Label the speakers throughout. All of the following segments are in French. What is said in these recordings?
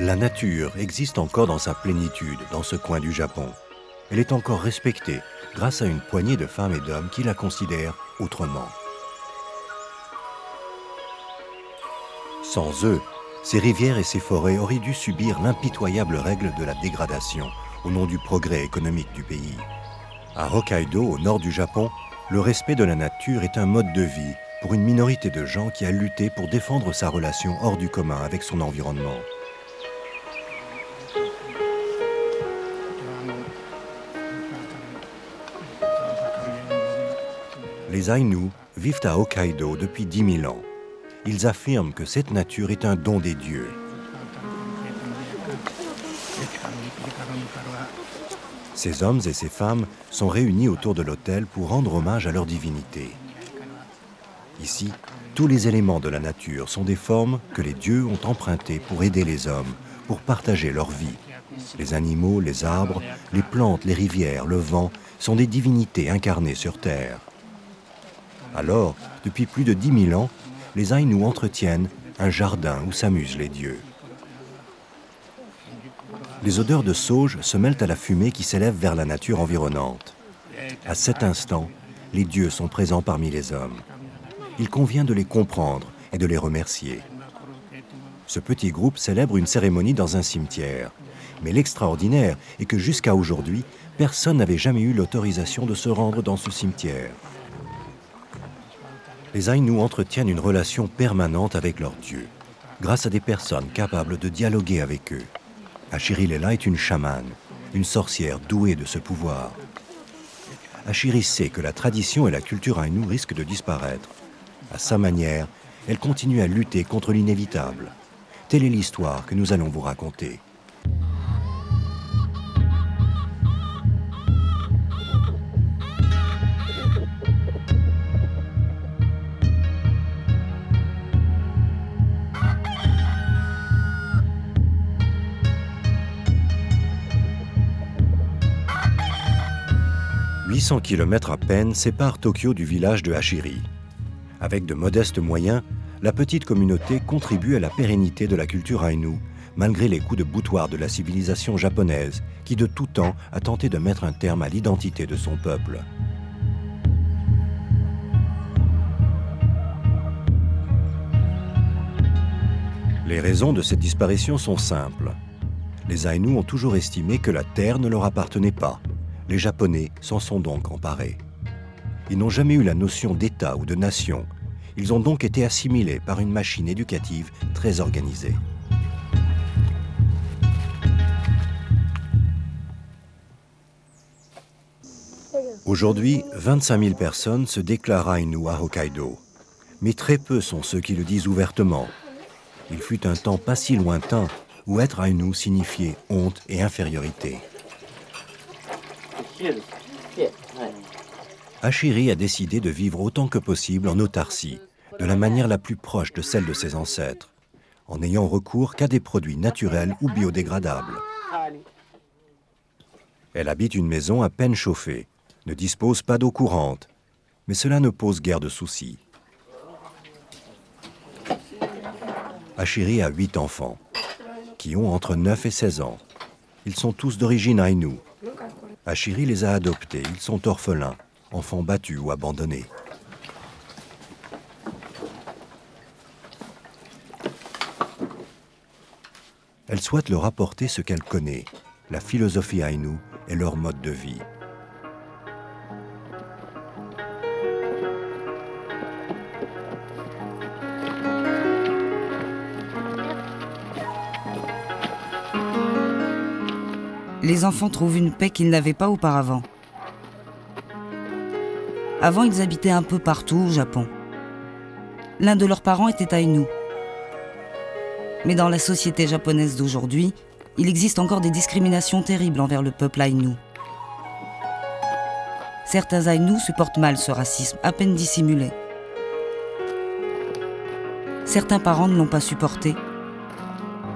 Speaker 1: La nature existe encore dans sa plénitude dans ce coin du Japon. Elle est encore respectée grâce à une poignée de femmes et d'hommes qui la considèrent autrement. Sans eux, ces rivières et ces forêts auraient dû subir l'impitoyable règle de la dégradation au nom du progrès économique du pays. À Hokkaido, au nord du Japon, le respect de la nature est un mode de vie pour une minorité de gens qui a lutté pour défendre sa relation hors du commun avec son environnement. Les Aïnous vivent à Hokkaido depuis 10 000 ans. Ils affirment que cette nature est un don des dieux. Ces hommes et ces femmes sont réunis autour de l'autel pour rendre hommage à leur divinité. Ici, tous les éléments de la nature sont des formes que les dieux ont empruntées pour aider les hommes, pour partager leur vie. Les animaux, les arbres, les plantes, les rivières, le vent sont des divinités incarnées sur terre. Alors, depuis plus de 10 000 ans, les Aïnous entretiennent un jardin où s'amusent les dieux. Les odeurs de sauge se mêlent à la fumée qui s'élève vers la nature environnante. À cet instant, les dieux sont présents parmi les hommes. Il convient de les comprendre et de les remercier. Ce petit groupe célèbre une cérémonie dans un cimetière. Mais l'extraordinaire est que jusqu'à aujourd'hui, personne n'avait jamais eu l'autorisation de se rendre dans ce cimetière. Les Aïnous entretiennent une relation permanente avec leurs dieux, grâce à des personnes capables de dialoguer avec eux. Achiri Lela est une chamane, une sorcière douée de ce pouvoir. Achiri sait que la tradition et la culture aïnou risquent de disparaître. À sa manière, elle continue à lutter contre l'inévitable. Telle est l'histoire que nous allons vous raconter. « 800 km à peine séparent Tokyo du village de Achiri. Avec de modestes moyens, la petite communauté contribue à la pérennité de la culture aïnou, malgré les coups de boutoir de la civilisation japonaise, qui de tout temps a tenté de mettre un terme à l'identité de son peuple. Les raisons de cette disparition sont simples. Les Aïnous ont toujours estimé que la terre ne leur appartenait pas. Les Japonais s'en sont donc emparés. Ils n'ont jamais eu la notion d'État ou de nation. Ils ont donc été assimilés par une machine éducative très organisée. Aujourd'hui, 25 000 personnes se déclarent Aïnous à Hokkaido. Mais très peu sont ceux qui le disent ouvertement. Il fut un temps pas si lointain où être Aïnou signifiait honte et infériorité. Achiri a décidé de vivre autant que possible en autarcie, de la manière la plus proche de celle de ses ancêtres, en n'ayant recours qu'à des produits naturels ou biodégradables. Elle habite une maison à peine chauffée, ne dispose pas d'eau courante, mais cela ne pose guère de soucis. Achiri a 8 enfants, qui ont entre 9 et 16 ans. Ils sont tous d'origine aïnou. Achiri les a adoptés, ils sont orphelins, enfants battus ou abandonnés. Elle souhaite leur apporter ce qu'elle connaît, la philosophie aïnou et leur mode de vie.
Speaker 2: Les enfants trouvent une paix qu'ils n'avaient pas auparavant. Avant, ils habitaient un peu partout au Japon. L'un de leurs parents était aïnou. Mais dans la société japonaise d'aujourd'hui, il existe encore des discriminations terribles envers le peuple aïnou. Certains aïnous supportent mal ce racisme, à peine dissimulé. Certains parents ne l'ont pas supporté.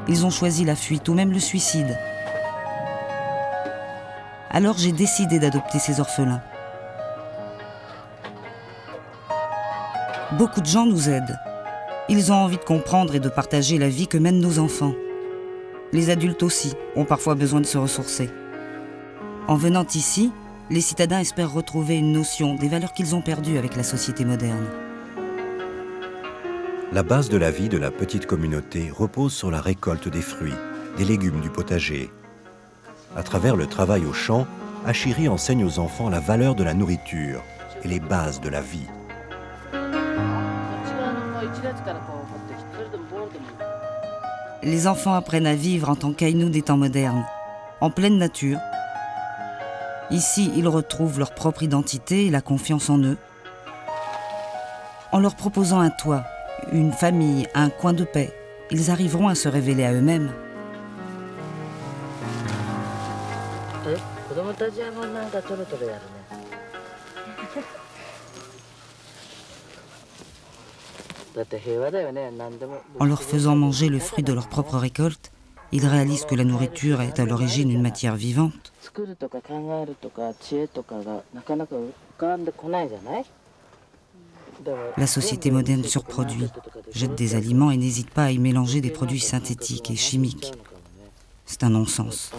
Speaker 2: Ils ont choisi la fuite ou même le suicide. Alors j'ai décidé d'adopter ces orphelins. Beaucoup de gens nous aident. Ils ont envie de comprendre et de partager la vie que mènent nos enfants. Les adultes aussi ont parfois besoin de se ressourcer. En venant ici, les citadins espèrent retrouver une notion des valeurs qu'ils ont perdues avec la société moderne.
Speaker 1: La base de la vie de la petite communauté repose sur la récolte des fruits, des légumes du potager. À travers le travail au champ, Achiri enseigne aux enfants la valeur de la nourriture et les bases de la vie.
Speaker 2: Les enfants apprennent à vivre en tant qu'Aïnou des temps modernes, en pleine nature. Ici, ils retrouvent leur propre identité et la confiance en eux. En leur proposant un toit, une famille, un coin de paix, ils arriveront à se révéler à eux-mêmes. En leur faisant manger le fruit de leur propre récolte, ils réalisent que la nourriture est à l'origine une matière vivante. La société moderne surproduit, jette des aliments et n'hésite pas à y mélanger des produits synthétiques et chimiques. C'est un non-sens.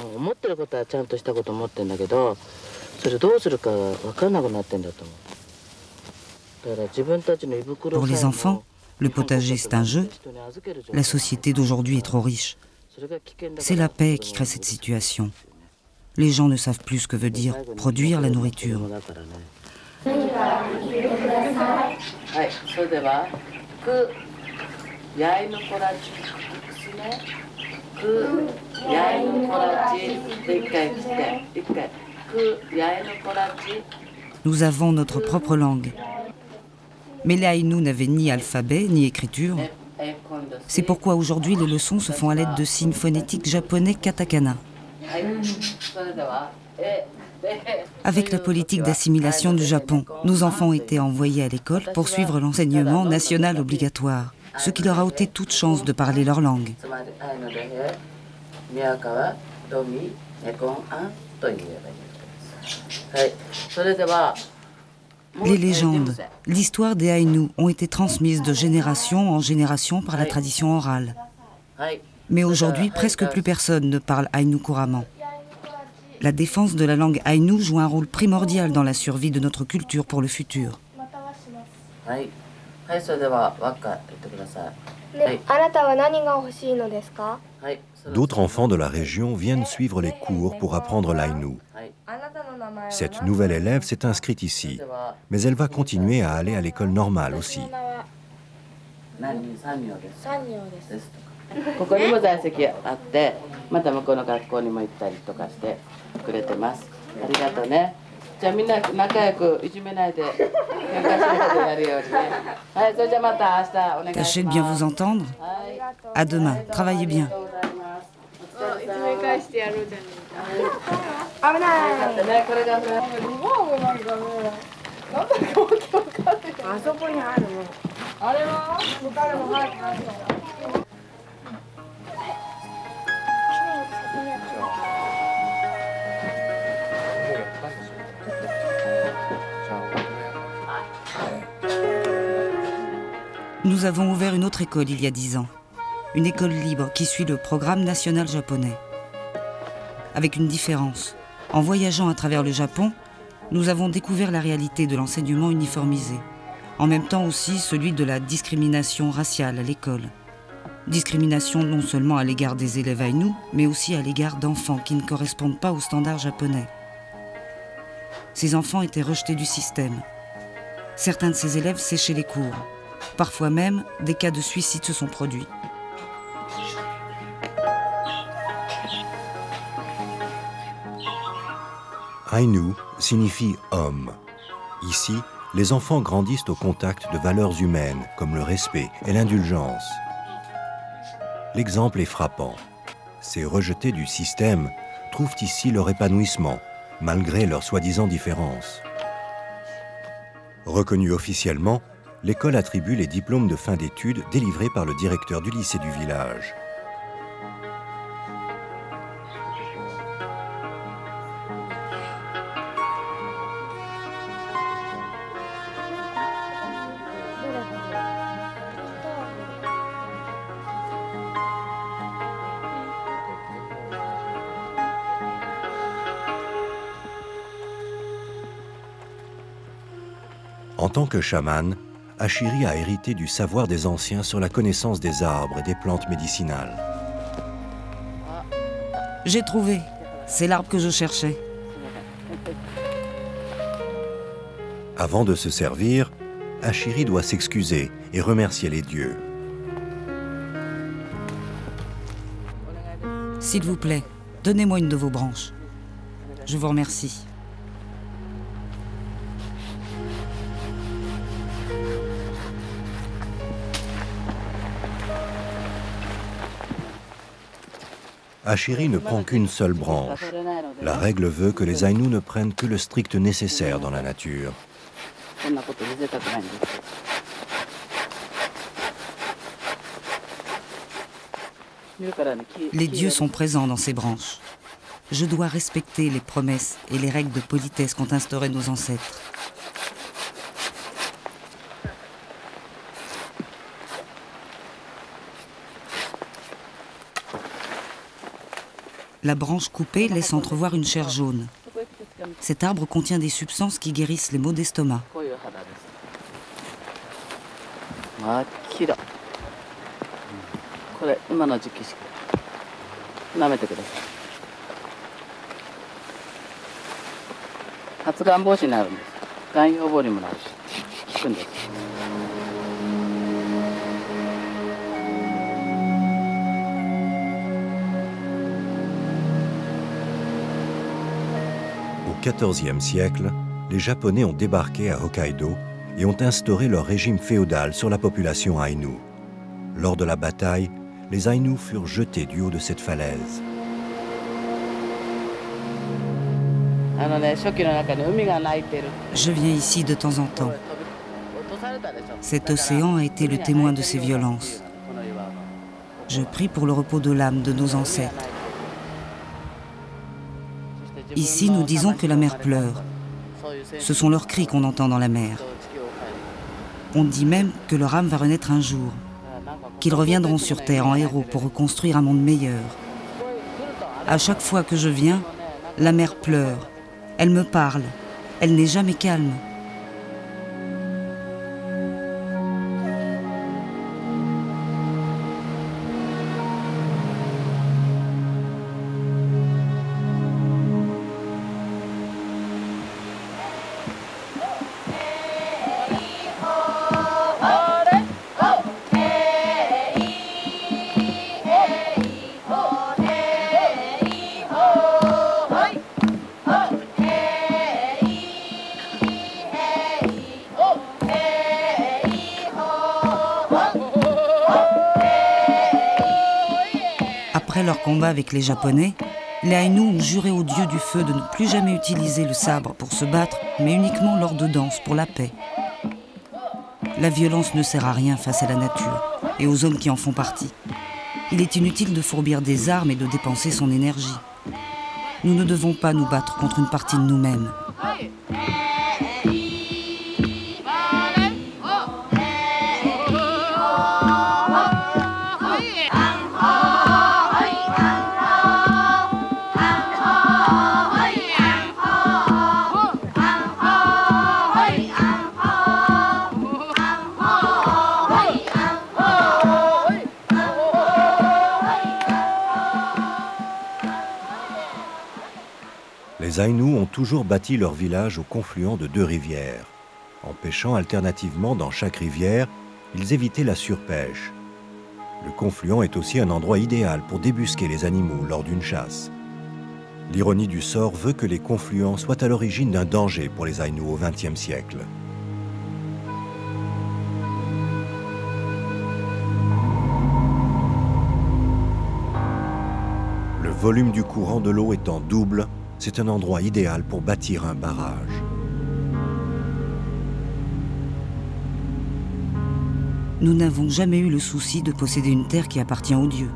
Speaker 2: Pour les enfants, le potager c'est un jeu. La société d'aujourd'hui est trop riche. C'est la paix qui crée cette situation. Les gens ne savent plus ce que veut dire produire la nourriture. Nous avons notre propre langue. Mais les Aïnous n'avaient ni alphabet, ni écriture. C'est pourquoi aujourd'hui les leçons se font à l'aide de signes phonétiques japonais katakana. Avec la politique d'assimilation du Japon, nos enfants ont été envoyés à l'école pour suivre l'enseignement national obligatoire, ce qui leur a ôté toute chance de parler leur langue. Les légendes, l'histoire des Aïnous ont été transmises de génération en génération par la tradition orale. Mais aujourd'hui, presque plus personne ne parle Aïnou couramment. La défense de la langue Aïnou joue un rôle primordial dans la survie de notre culture pour le futur.
Speaker 1: D'autres enfants de la région viennent suivre les cours pour apprendre l'Aïnou. Cette nouvelle élève s'est inscrite ici, mais elle va continuer à aller à l'école normale aussi.
Speaker 2: Tâchez de bien vous entendre. À demain, travaillez bien. Nous avons ouvert une autre école il y a 10 ans. Une école libre qui suit le programme national japonais. Avec une différence. En voyageant à travers le Japon, nous avons découvert la réalité de l'enseignement uniformisé. En même temps aussi celui de la discrimination raciale à l'école. Discrimination non seulement à l'égard des élèves Aïnous, mais aussi à l'égard d'enfants qui ne correspondent pas aux standards japonais. Ces enfants étaient rejetés du système. Certains de ces élèves séchaient les cours. Parfois même, des cas de suicide se sont produits.
Speaker 1: Aïnou signifie homme. Ici, les enfants grandissent au contact de valeurs humaines comme le respect et l'indulgence. L'exemple est frappant. Ces rejetés du système trouvent ici leur épanouissement, malgré leurs soi-disant différences. Reconnue officiellement, l'école attribue les diplômes de fin d'études délivrés par le directeur du lycée du village. En tant que chaman, Ashiri a hérité du savoir des anciens sur la connaissance des arbres et des plantes médicinales.
Speaker 2: J'ai trouvé. C'est l'arbre que je cherchais.
Speaker 1: Avant de se servir, Ashiri doit s'excuser et remercier les dieux.
Speaker 2: S'il vous plaît, donnez-moi une de vos branches. Je vous remercie.
Speaker 1: Ashiri ne prend qu'une seule branche. La règle veut que les Aïnous ne prennent que le strict nécessaire dans la nature.
Speaker 2: Les dieux sont présents dans ces branches. Je dois respecter les promesses et les règles de politesse qu'ont instaurées nos ancêtres. La branche coupée laisse entrevoir une chair jaune. Cet arbre contient des substances qui guérissent les maux d'estomac.
Speaker 1: Au XIVe siècle, les Japonais ont débarqué à Hokkaido et ont instauré leur régime féodal sur la population Aïnou. Lors de la bataille, les Aïnous furent jetés du haut de cette falaise.
Speaker 2: Je viens ici de temps en temps. Cet océan a été le témoin de ces violences. Je prie pour le repos de l'âme de nos ancêtres. Ici, nous disons que la mer pleure. Ce sont leurs cris qu'on entend dans la mer. On dit même que leur âme va renaître un jour, qu'ils reviendront sur Terre en héros pour reconstruire un monde meilleur. À chaque fois que je viens, la mer pleure. Elle me parle. Elle n'est jamais calme. Après leur combat avec les Japonais, les Aïnous ont juré aux dieux du feu de ne plus jamais utiliser le sabre pour se battre, mais uniquement lors de danses pour la paix. La violence ne sert à rien face à la nature et aux hommes qui en font partie. Il est inutile de fourbir des armes et de dépenser son énergie. Nous ne devons pas nous battre contre une partie de nous-mêmes.
Speaker 1: Les Aïnous ont toujours bâti leur village au confluent de deux rivières. En pêchant alternativement dans chaque rivière, ils évitaient la surpêche. Le confluent est aussi un endroit idéal pour débusquer les animaux lors d'une chasse. L'ironie du sort veut que les confluents soient à l'origine d'un danger pour les Aïnous au XXe siècle. Le volume du courant de l'eau étant double, c'est un endroit idéal pour bâtir un barrage.
Speaker 2: Nous n'avons jamais eu le souci de posséder une terre qui appartient aux dieux.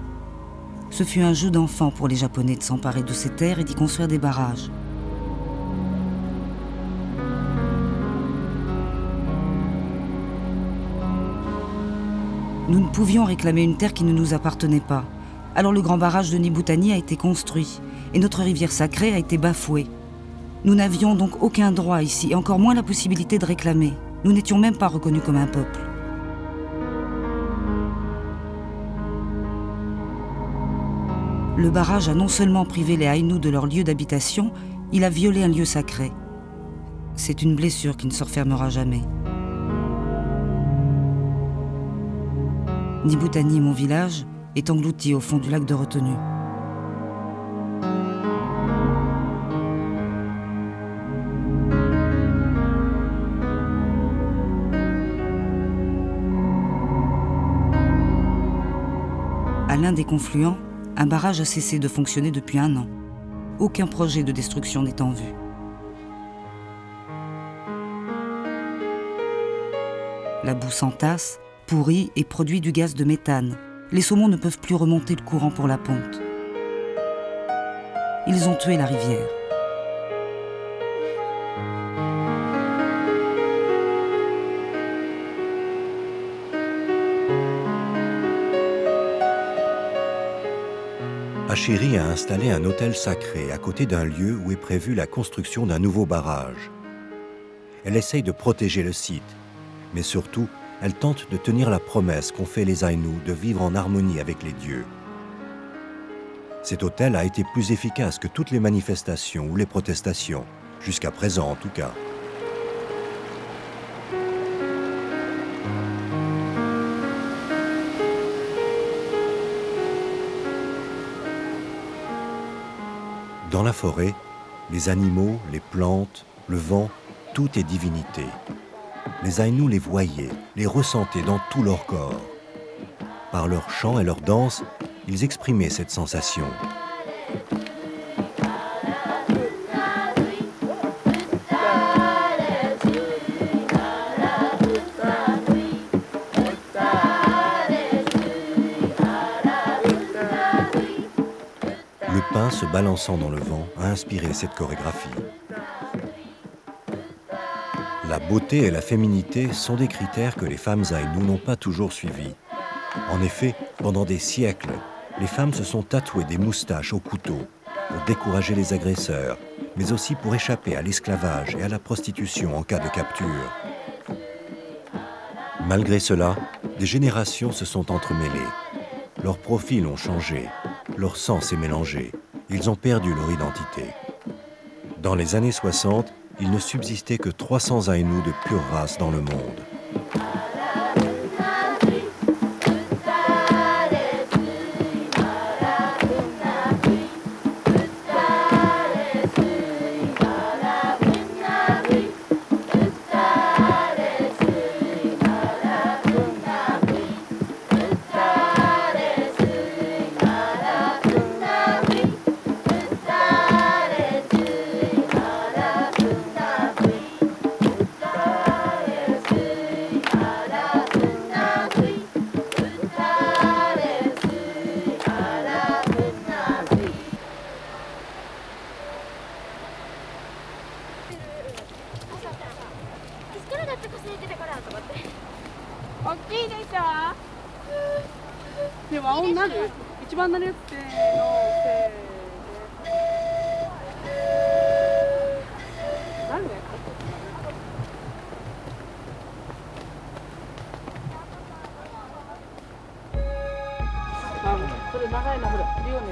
Speaker 2: Ce fut un jeu d'enfant pour les Japonais de s'emparer de ces terres et d'y construire des barrages. Nous ne pouvions réclamer une terre qui ne nous appartenait pas. Alors le grand barrage de Nibutani a été construit et notre rivière sacrée a été bafouée. Nous n'avions donc aucun droit ici et encore moins la possibilité de réclamer. Nous n'étions même pas reconnus comme un peuple. Le barrage a non seulement privé les Aïnous de leur lieu d'habitation, il a violé un lieu sacré. C'est une blessure qui ne se refermera jamais. Niboutani, mon village, est englouti au fond du lac de retenue. À l'un des confluents, un barrage a cessé de fonctionner depuis 1 an. Aucun projet de destruction n'est en vue. La boue s'entasse, pourrit et produit du gaz de méthane. Les saumons ne peuvent plus remonter le courant pour la ponte. Ils ont tué la rivière.
Speaker 1: Achéry a installé un hôtel sacré à côté d'un lieu où est prévue la construction d'un nouveau barrage. Elle essaye de protéger le site, mais surtout, elle tente de tenir la promesse qu'ont fait les Aïnous de vivre en harmonie avec les dieux. Cet hôtel a été plus efficace que toutes les manifestations ou les protestations, jusqu'à présent en tout cas. Dans la forêt, les animaux, les plantes, le vent, tout est divinité. Les Aïnous les voyaient, les ressentaient dans tout leur corps. Par leur chant et leur danse, ils exprimaient cette sensation. Le pain se balançant dans le vent a inspiré cette chorégraphie. La beauté et la féminité sont des critères que les femmes Aïnous n'ont pas toujours suivis. En effet, pendant des siècles, les femmes se sont tatouées des moustaches au couteau pour décourager les agresseurs, mais aussi pour échapper à l'esclavage et à la prostitution en cas de capture. Malgré cela, des générations se sont entremêlées. Leurs profils ont changé, leur sang s'est mélangé, ils ont perdu leur identité. Dans les années 60, il ne subsistait que 300 Aïnous de pure race dans le monde.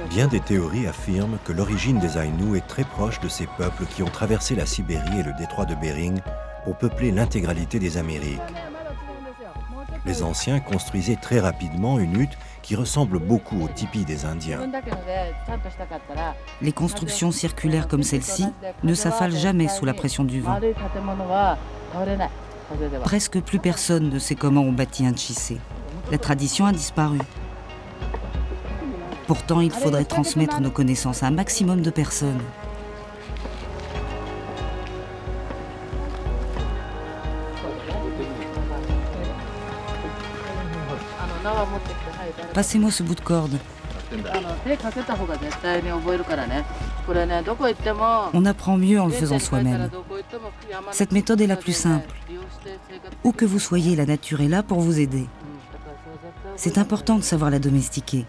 Speaker 1: Bien des théories affirment que l'origine des Aïnous est très proche de ces peuples qui ont traversé la Sibérie et le détroit de Bering pour peupler l'intégralité des Amériques. Les anciens construisaient très rapidement une hutte qui ressemble beaucoup au tipi des Indiens.
Speaker 2: Les constructions circulaires comme celle-ci ne s'affalent jamais sous la pression du vent. Presque plus personne ne sait comment on bâtit un chissé. La tradition a disparu. Pourtant, il faudrait transmettre nos connaissances à un maximum de personnes. Passez-moi ce bout de corde. On apprend mieux en le faisant soi-même. Cette méthode est la plus simple. Où que vous soyez, la nature est là pour vous aider. C'est important de savoir la domestiquer.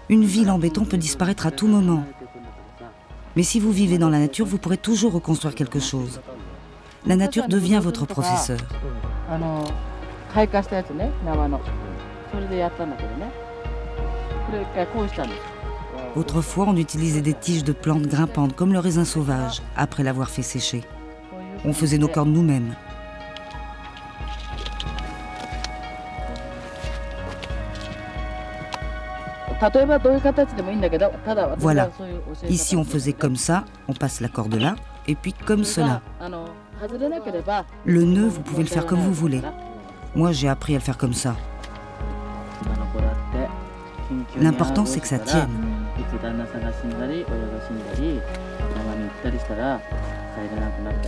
Speaker 2: Une ville en béton peut disparaître à tout moment. Mais si vous vivez dans la nature, vous pourrez toujours reconstruire quelque chose. La nature devient votre professeur. Autrefois, on utilisait des tiges de plantes grimpantes comme le raisin sauvage, après l'avoir fait sécher. On faisait nos cordes nous-mêmes. Voilà. Ici, on faisait comme ça, on passe la corde là, et puis comme cela. Le nœud, vous pouvez le faire comme vous voulez. Moi, j'ai appris à le faire comme ça. L'important, c'est que ça tienne.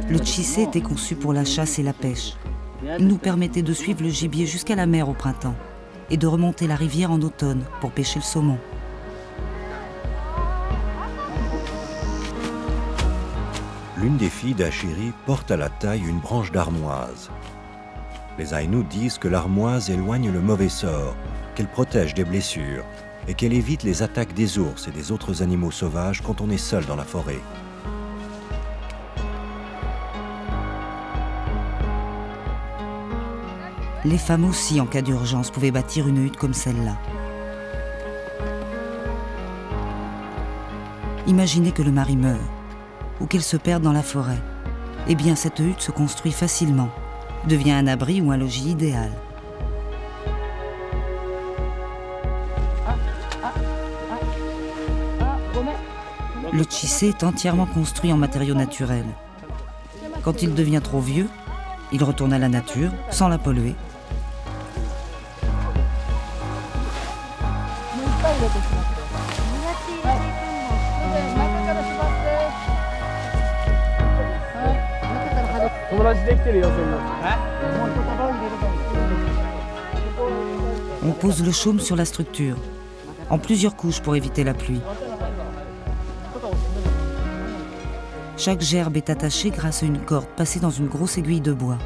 Speaker 2: Le tchissé était conçu pour la chasse et la pêche. Il nous permettait de suivre le gibier jusqu'à la mer au printemps et de remonter la rivière en automne pour pêcher le saumon.
Speaker 1: L'une des filles d'Achiri porte à la taille une branche d'armoise. Les Aïnous disent que l'armoise éloigne le mauvais sort, qu'elle protège des blessures et qu'elle évite les attaques des ours et des autres animaux sauvages quand on est seul dans la forêt.
Speaker 2: Les femmes aussi, en cas d'urgence, pouvaient bâtir une hutte comme celle-là. Imaginez que le mari meure ou qu'elle se perde dans la forêt. Eh bien, cette hutte se construit facilement, devient un abri ou un logis idéal. Le tchissé est entièrement construit en matériaux naturels. Quand il devient trop vieux, il retourne à la nature sans la polluer. On pose le chaume sur la structure, en plusieurs couches pour éviter la pluie. Chaque gerbe est attachée grâce à une corde passée dans une grosse aiguille de bois.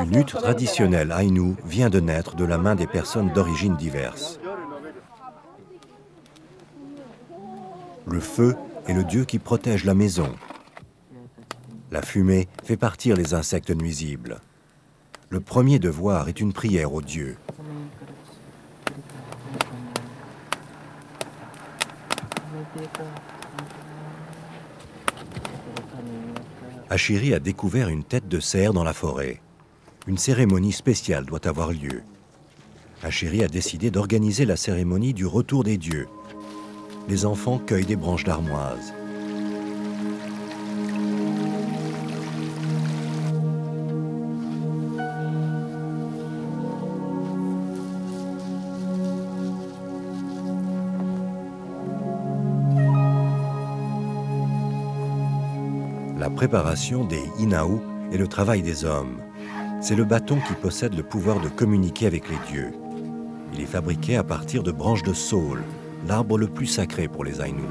Speaker 1: Une hutte traditionnelle Aïnou vient de naître de la main des personnes d'origines diverses. Le feu est le dieu qui protège la maison. La fumée fait partir les insectes nuisibles. Le premier devoir est une prière au dieu. Achiri a découvert une tête de cerf dans la forêt. Une cérémonie spéciale doit avoir lieu. Achiri a décidé d'organiser la cérémonie du retour des dieux. Les enfants cueillent des branches d'armoise. La préparation des Inaou est le travail des hommes. C'est le bâton qui possède le pouvoir de communiquer avec les dieux. Il est fabriqué à partir de branches de saule, l'arbre le plus sacré pour les Aïnous.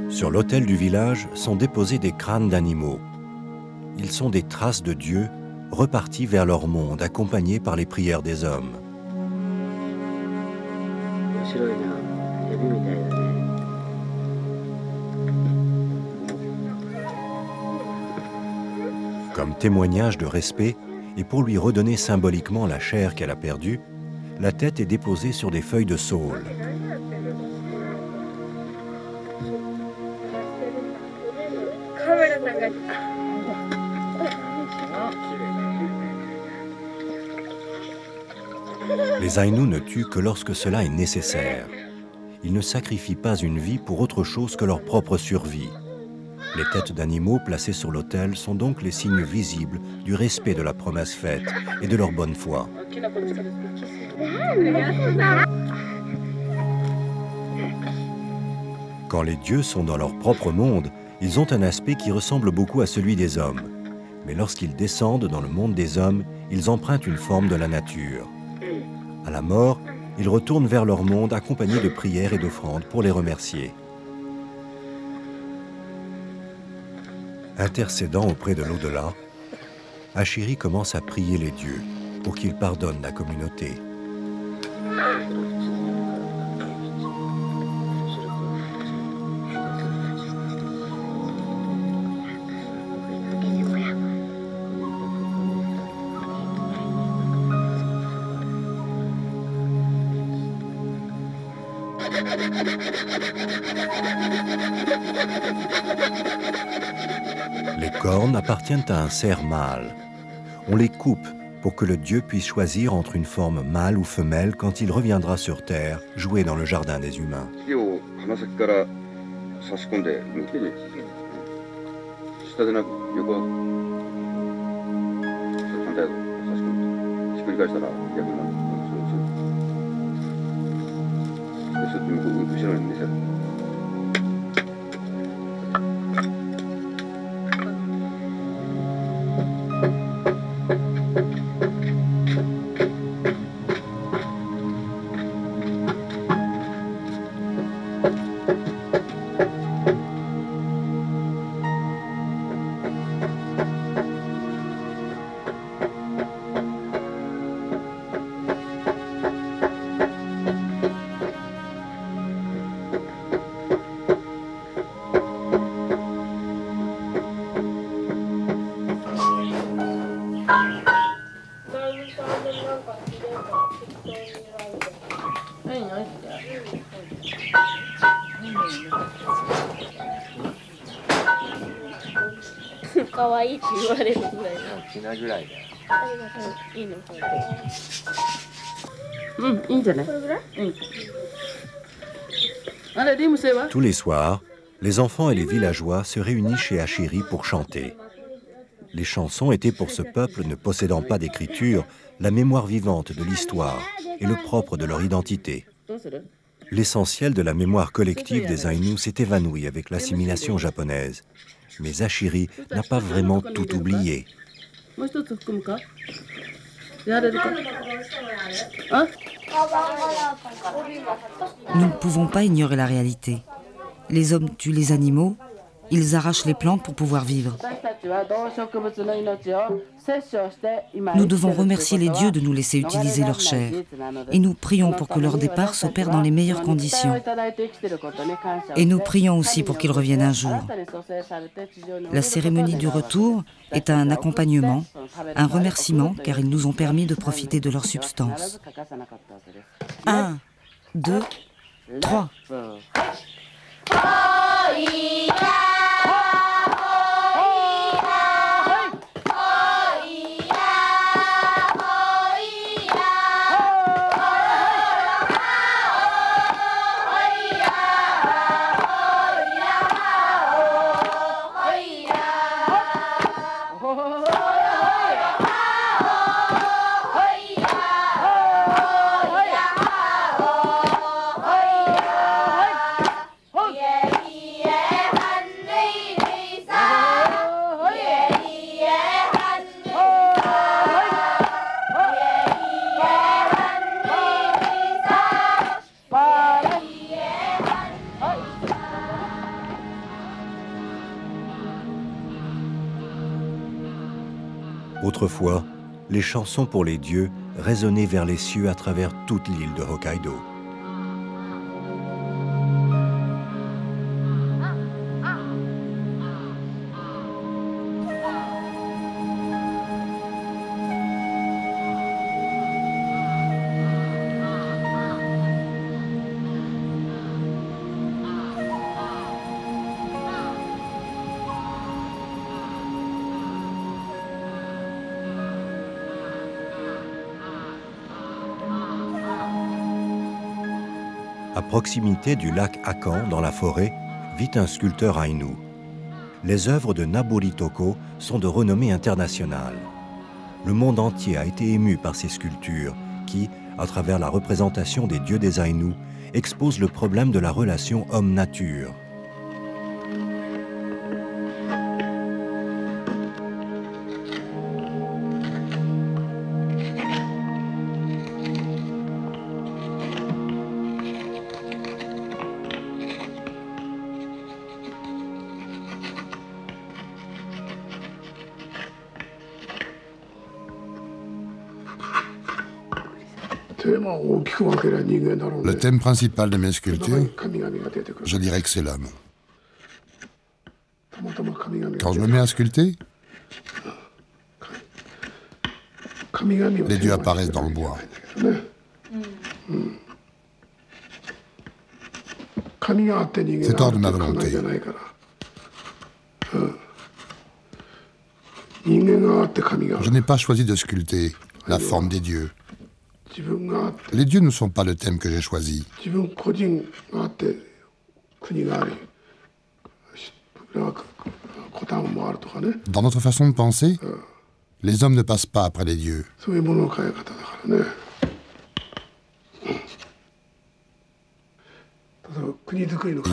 Speaker 1: Sur l'autel du village sont déposés des crânes d'animaux. Ils sont des traces de dieux repartis vers leur monde, accompagnés par les prières des hommes. Comme témoignage de respect et pour lui redonner symboliquement la chair qu'elle a perdue, la tête est déposée sur des feuilles de saule. Les Aïnous ne tuent que lorsque cela est nécessaire. Ils ne sacrifient pas une vie pour autre chose que leur propre survie. Les têtes d'animaux placées sur l'autel sont donc les signes visibles du respect de la promesse faite et de leur bonne foi. Quand les dieux sont dans leur propre monde, ils ont un aspect qui ressemble beaucoup à celui des hommes. Mais lorsqu'ils descendent dans le monde des hommes, ils empruntent une forme de la nature. À la mort, ils retournent vers leur monde accompagnés de prières et d'offrandes pour les remercier. Intercédant auprès de l'au-delà, Ashiri commence à prier les dieux pour qu'ils pardonnent la communauté. Les cornes appartiennent à un cerf mâle. On les coupe pour que le dieu puisse choisir entre une forme mâle ou femelle quand il reviendra sur Terre jouer dans le jardin des humains. Tous les soirs, les enfants et les villageois se réunissent chez Ashiri pour chanter. Les chansons étaient pour ce peuple ne possédant pas d'écriture la mémoire vivante de l'histoire et le propre de leur identité. L'essentiel de la mémoire collective des Aïnous s'est évanoui avec l'assimilation japonaise. Mais Ashiri n'a pas vraiment tout oublié.
Speaker 2: Nous ne pouvons pas ignorer la réalité. Les hommes tuent les animaux, ils arrachent les plantes pour pouvoir vivre. Nous devons remercier les dieux de nous laisser utiliser leur chair. Et nous prions pour que leur départ s'opère dans les meilleures conditions. Et nous prions aussi pour qu'ils reviennent un jour. La cérémonie du retour est un accompagnement, un remerciement, car ils nous ont permis de profiter de leur substance. 1, 2, 3.
Speaker 1: Autrefois, les chansons pour les dieux résonnaient vers les cieux à travers toute l'île de Hokkaido. À proximité du lac Akan, dans la forêt, vit un sculpteur Aïnou. Les œuvres de Nabori Toko sont de renommée internationale. Le monde entier a été ému par ces sculptures qui, à travers la représentation des dieux des Aïnous, exposent le problème de la relation homme-nature.
Speaker 3: Le thème principal de mes sculptures, je dirais que c'est l'homme. Quand je me mets à sculpter, les dieux apparaissent dans le bois. C'est hors de ma volonté. Je n'ai pas choisi de sculpter la forme des dieux. Les dieux ne sont pas le thème que j'ai choisi. Dans notre façon de penser, les hommes ne passent pas après les dieux. Il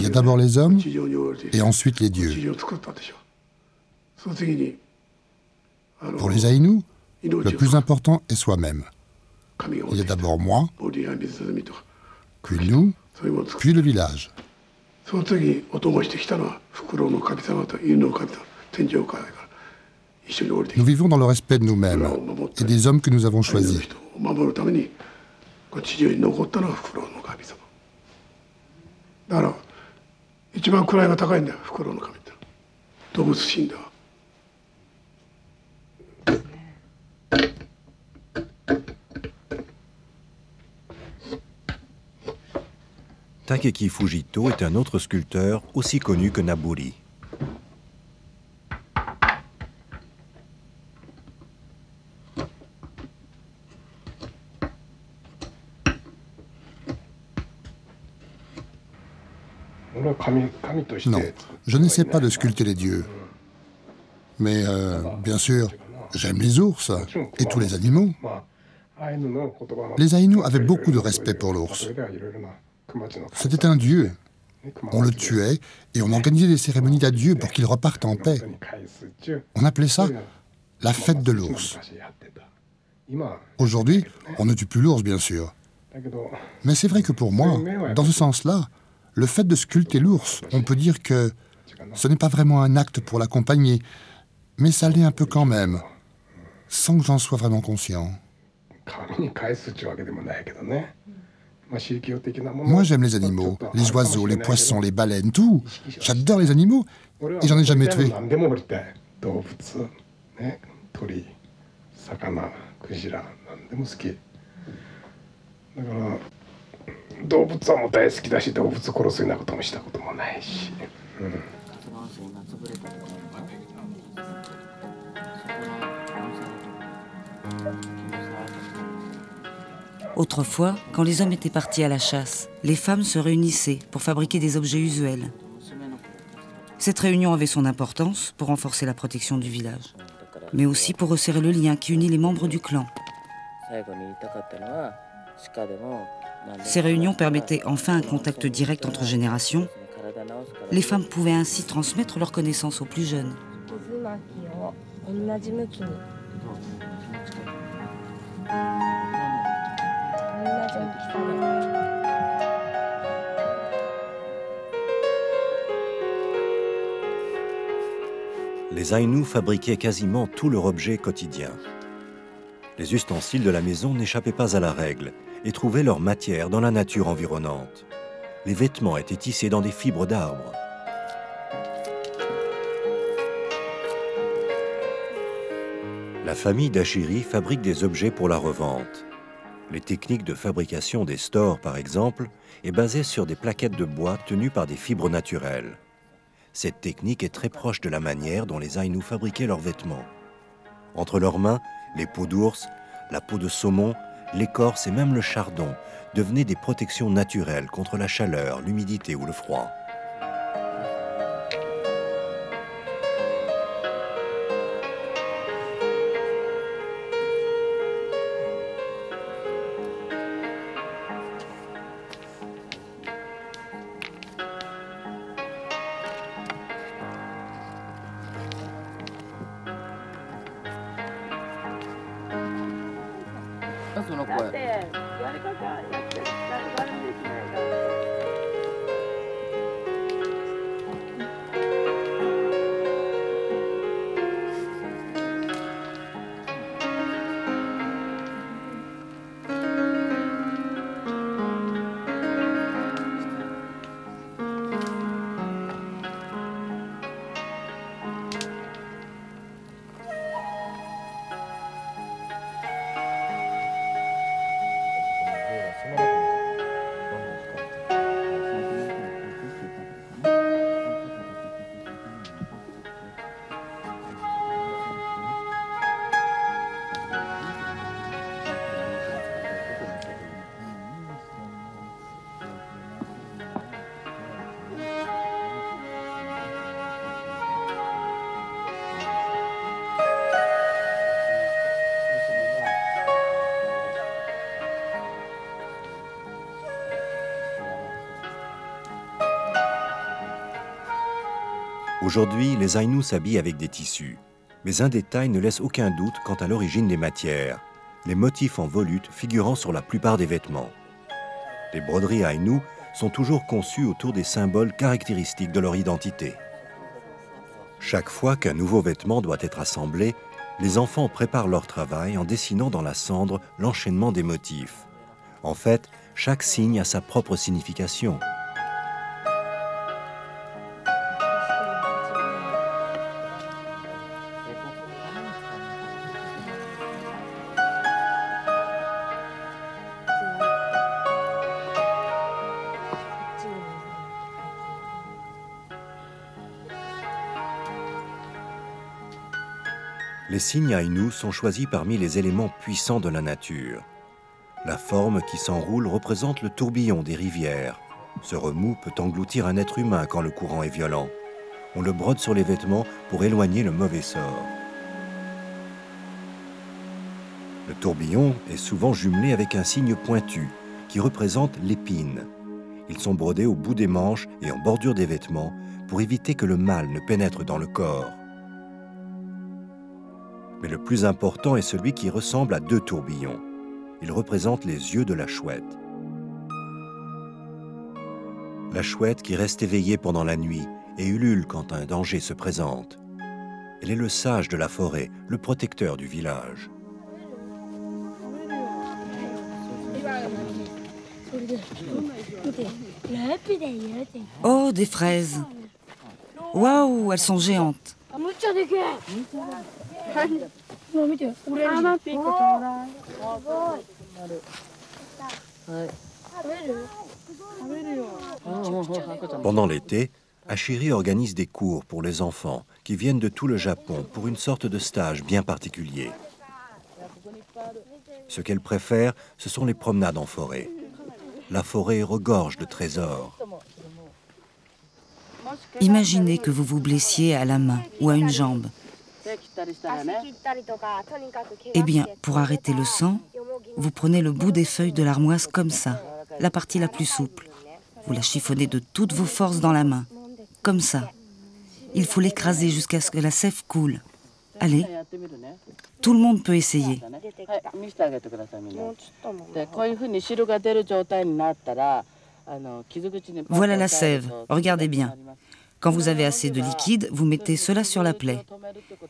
Speaker 3: y a d'abord les hommes et ensuite les dieux. Pour les Aïnous, le plus important est soi-même. Il y a d'abord moi, puis nous, puis le village. Nous vivons dans le respect de nous-mêmes et des hommes que nous avons choisis.
Speaker 1: Takeki Fujito est un autre sculpteur aussi connu que Nabori.
Speaker 3: Non, je n'essaie pas de sculpter les dieux. Mais bien sûr, j'aime les ours et tous les animaux. Les Aïnous avaient beaucoup de respect pour l'ours. C'était un dieu. On le tuait et on organisait des cérémonies d'adieu pour qu'il reparte en paix. On appelait ça la fête de l'ours. Aujourd'hui, on ne tue plus l'ours, bien sûr. Mais c'est vrai que pour moi, dans ce sens-là, le fait de sculpter l'ours, on peut dire que ce n'est pas vraiment un acte pour l'accompagner, mais ça l'est un peu quand même, sans que j'en sois vraiment conscient. Moi, j'aime les animaux, les oiseaux, les poissons, les baleines, tout. J'adore les animaux et j'en ai jamais tué.
Speaker 2: Autrefois, quand les hommes étaient partis à la chasse, les femmes se réunissaient pour fabriquer des objets usuels. Cette réunion avait son importance pour renforcer la protection du village, mais aussi pour resserrer le lien qui unit les membres du clan. Ces réunions permettaient enfin un contact direct entre générations. Les femmes pouvaient ainsi transmettre leurs connaissances aux plus jeunes.
Speaker 1: Les Aïnous fabriquaient quasiment tout leur objet quotidien. Les ustensiles de la maison n'échappaient pas à la règle et trouvaient leur matière dans la nature environnante. Les vêtements étaient tissés dans des fibres d'arbres. La famille d'Ashiri fabrique des objets pour la revente. Les techniques de fabrication des stores, par exemple, est basée sur des plaquettes de bois tenues par des fibres naturelles. Cette technique est très proche de la manière dont les Aïnous fabriquaient leurs vêtements. Entre leurs mains, les peaux d'ours, la peau de saumon, l'écorce et même le chardon devenaient des protections naturelles contre la chaleur, l'humidité ou le froid. Aujourd'hui, les Aïnous s'habillent avec des tissus. Mais un détail ne laisse aucun doute quant à l'origine des matières, les motifs en volute figurant sur la plupart des vêtements. Les broderies Aïnous sont toujours conçues autour des symboles caractéristiques de leur identité. Chaque fois qu'un nouveau vêtement doit être assemblé, les enfants préparent leur travail en dessinant dans la cendre l'enchaînement des motifs. En fait, chaque signe a sa propre signification. Les signes Aïnous sont choisis parmi les éléments puissants de la nature. La forme qui s'enroule représente le tourbillon des rivières. Ce remous peut engloutir un être humain quand le courant est violent. On le brode sur les vêtements pour éloigner le mauvais sort. Le tourbillon est souvent jumelé avec un signe pointu qui représente l'épine. Ils sont brodés au bout des manches et en bordure des vêtements pour éviter que le mal ne pénètre dans le corps. Mais le plus important est celui qui ressemble à deux tourbillons. Il représente les yeux de la chouette. La chouette qui reste éveillée pendant la nuit et ulule quand un danger se présente. Elle est le sage de la forêt, le protecteur du village.
Speaker 2: Oh, des fraises! Waouh, elles sont géantes!
Speaker 1: Pendant l'été, Ashiri organise des cours pour les enfants qui viennent de tout le Japon pour une sorte de stage bien particulier. Ce qu'elle préfère, ce sont les promenades en forêt. La forêt regorge de trésors.
Speaker 2: Imaginez que vous vous blessiez à la main ou à une jambe. Eh bien, pour arrêter le sang, vous prenez le bout des feuilles de l'armoise comme ça, la partie la plus souple. Vous la chiffonnez de toutes vos forces dans la main, comme ça. Il faut l'écraser jusqu'à ce que la sève coule. Allez, tout le monde peut essayer. Voilà la sève, regardez bien. Quand vous avez assez de liquide, vous mettez cela sur la plaie.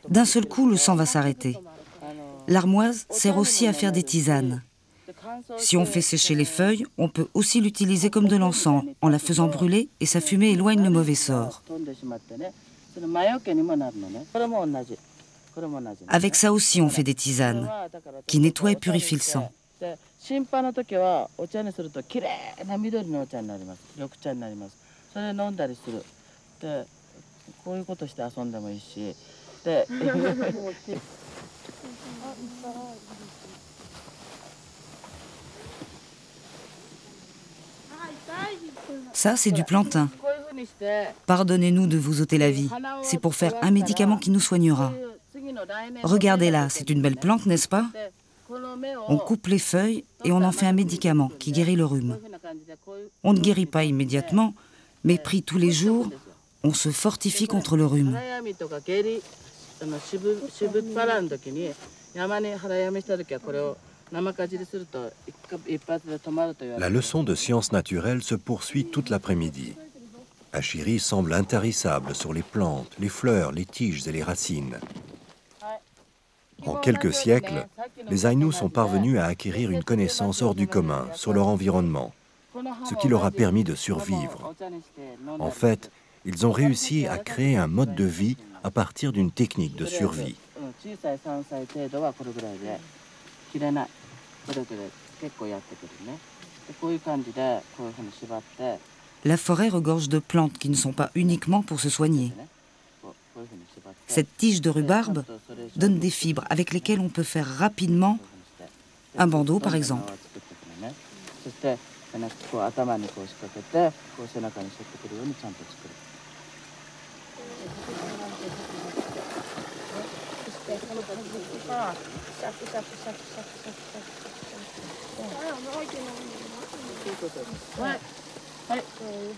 Speaker 2: D'un seul coup, le sang va s'arrêter. L'armoise sert aussi à faire des tisanes. Si on fait sécher les feuilles, on peut aussi l'utiliser comme de l'encens, en la faisant brûler et sa fumée éloigne le mauvais sort. Avec ça aussi, on fait des tisanes, qui nettoient et purifient le sang. Ça, c'est du plantain. Pardonnez-nous de vous ôter la vie. C'est pour faire un médicament qui nous soignera. Regardez là, c'est une belle plante, n'est-ce pas? On coupe les feuilles et on en fait un médicament qui guérit le rhume. On ne guérit pas immédiatement, mais pris tous les jours, on se fortifie contre le rhume.
Speaker 1: La leçon de sciences naturelles se poursuit toute l'après-midi. Achiri semble intarissable sur les plantes, les fleurs, les tiges et les racines. En quelques siècles, les Aïnous sont parvenus à acquérir une connaissance hors du commun sur leur environnement, ce qui leur a permis de survivre. En fait, ils ont réussi à créer un mode de vie à partir d'une technique de survie.
Speaker 2: La forêt regorge de plantes qui ne sont pas uniquement pour se soigner. Cette tige de rhubarbe donne des fibres avec lesquelles on peut faire rapidement un bandeau, par exemple.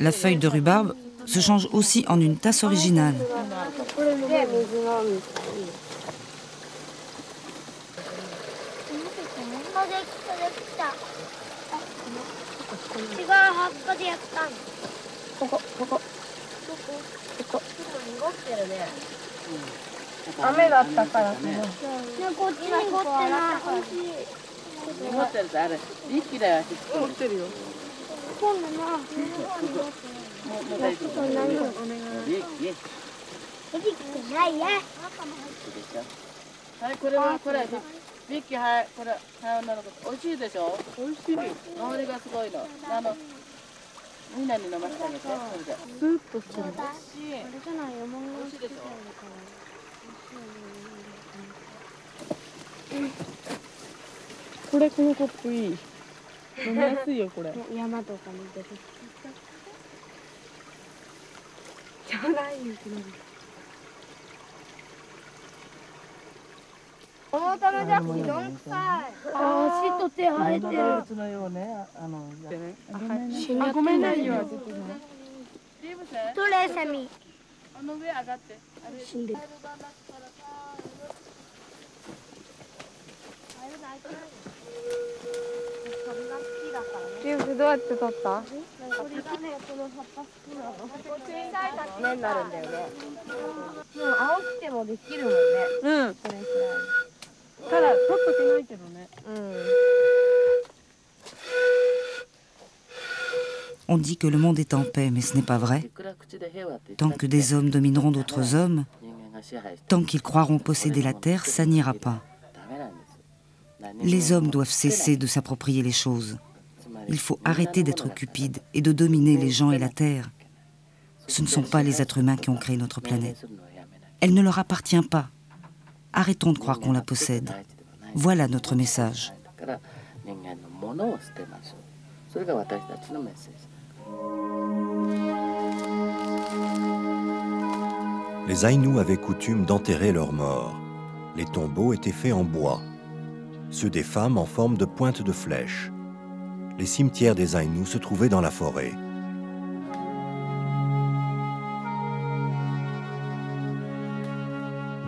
Speaker 2: La feuille de rhubarbe se change aussi en une tasse originale. On dit que le monde est en paix, mais ce n'est pas vrai. Tant que des hommes domineront d'autres hommes, tant qu'ils croiront posséder la terre, ça n'ira pas. Les hommes doivent cesser de s'approprier les choses. Il faut arrêter d'être cupide et de dominer les gens et la terre. Ce ne sont pas les êtres humains qui ont créé notre planète. Elle ne leur appartient pas. Arrêtons de croire qu'on la possède. Voilà notre message.
Speaker 1: Les Aïnous avaient coutume d'enterrer leurs morts. Les tombeaux étaient faits en bois. Ceux des femmes en forme de pointe de flèche. Les cimetières des Aïnous se trouvaient dans la forêt.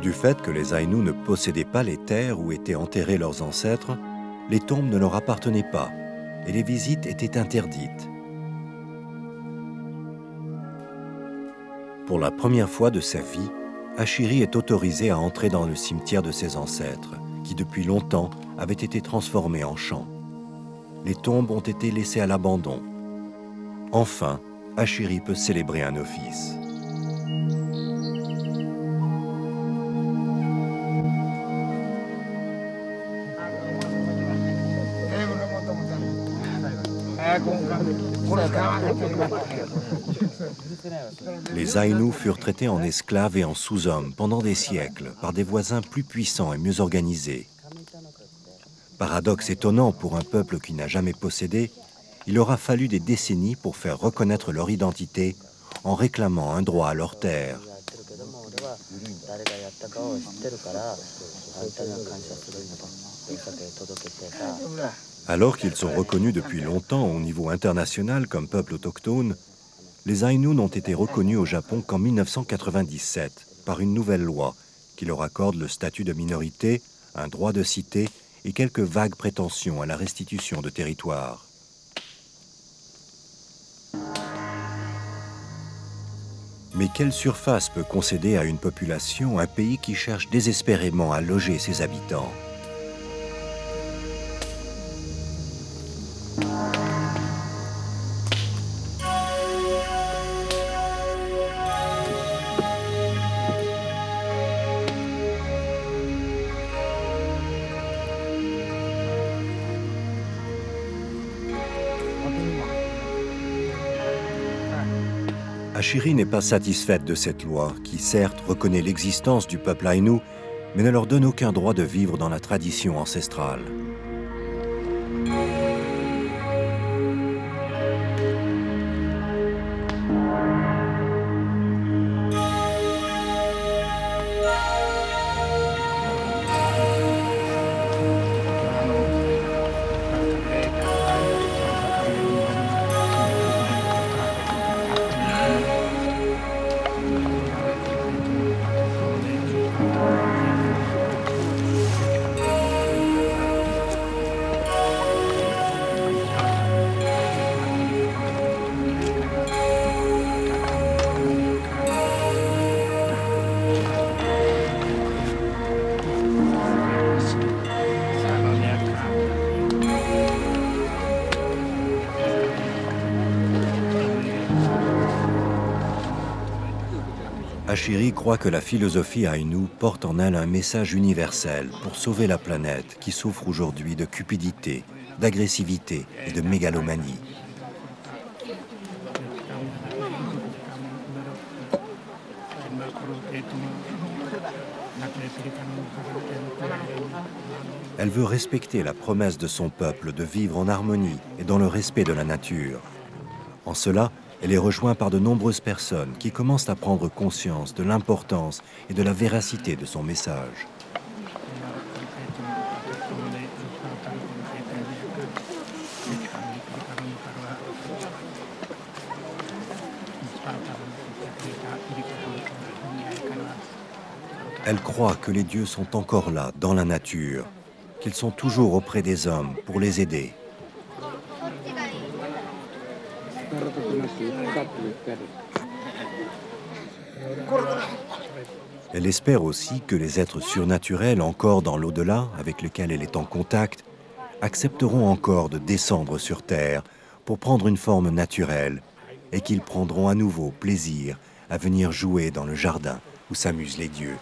Speaker 1: Du fait que les Aïnous ne possédaient pas les terres où étaient enterrés leurs ancêtres, les tombes ne leur appartenaient pas et les visites étaient interdites. Pour la première fois de sa vie, Achiri est autorisé à entrer dans le cimetière de ses ancêtres, qui depuis longtemps avaient été transformés en champs. Les tombes ont été laissées à l'abandon. Enfin, Achiri peut célébrer un office. Les Aïnous furent traités en esclaves et en sous-hommes pendant des siècles par des voisins plus puissants et mieux organisés. Paradoxe étonnant pour un peuple qui n'a jamais possédé, il aura fallu des décennies pour faire reconnaître leur identité en réclamant un droit à leur terre. Alors qu'ils sont reconnus depuis longtemps au niveau international comme peuple autochtone, les Aïnous n'ont été reconnus au Japon qu'en 1997 par une nouvelle loi qui leur accorde le statut de minorité, un droit de cité et quelques vagues prétentions à la restitution de territoire. Mais quelle surface peut concéder à une population un pays qui cherche désespérément à loger ses habitants ? Achiri n'est pas satisfaite de cette loi, qui certes reconnaît l'existence du peuple Aïnou, mais ne leur donne aucun droit de vivre dans la tradition ancestrale. Achiri croit que la philosophie Aïnou porte en elle un message universel pour sauver la planète qui souffre aujourd'hui de cupidité, d'agressivité et de mégalomanie. Elle veut respecter la promesse de son peuple de vivre en harmonie et dans le respect de la nature. En cela, elle est rejointe par de nombreuses personnes qui commencent à prendre conscience de l'importance et de la véracité de son message. Elle croit que les dieux sont encore là, dans la nature, qu'ils sont toujours auprès des hommes pour les aider. Elle espère aussi que les êtres surnaturels encore dans l'au-delà, avec lesquels elle est en contact, accepteront encore de descendre sur Terre pour prendre une forme naturelle et qu'ils prendront à nouveau plaisir à venir jouer dans le jardin où s'amusent les dieux.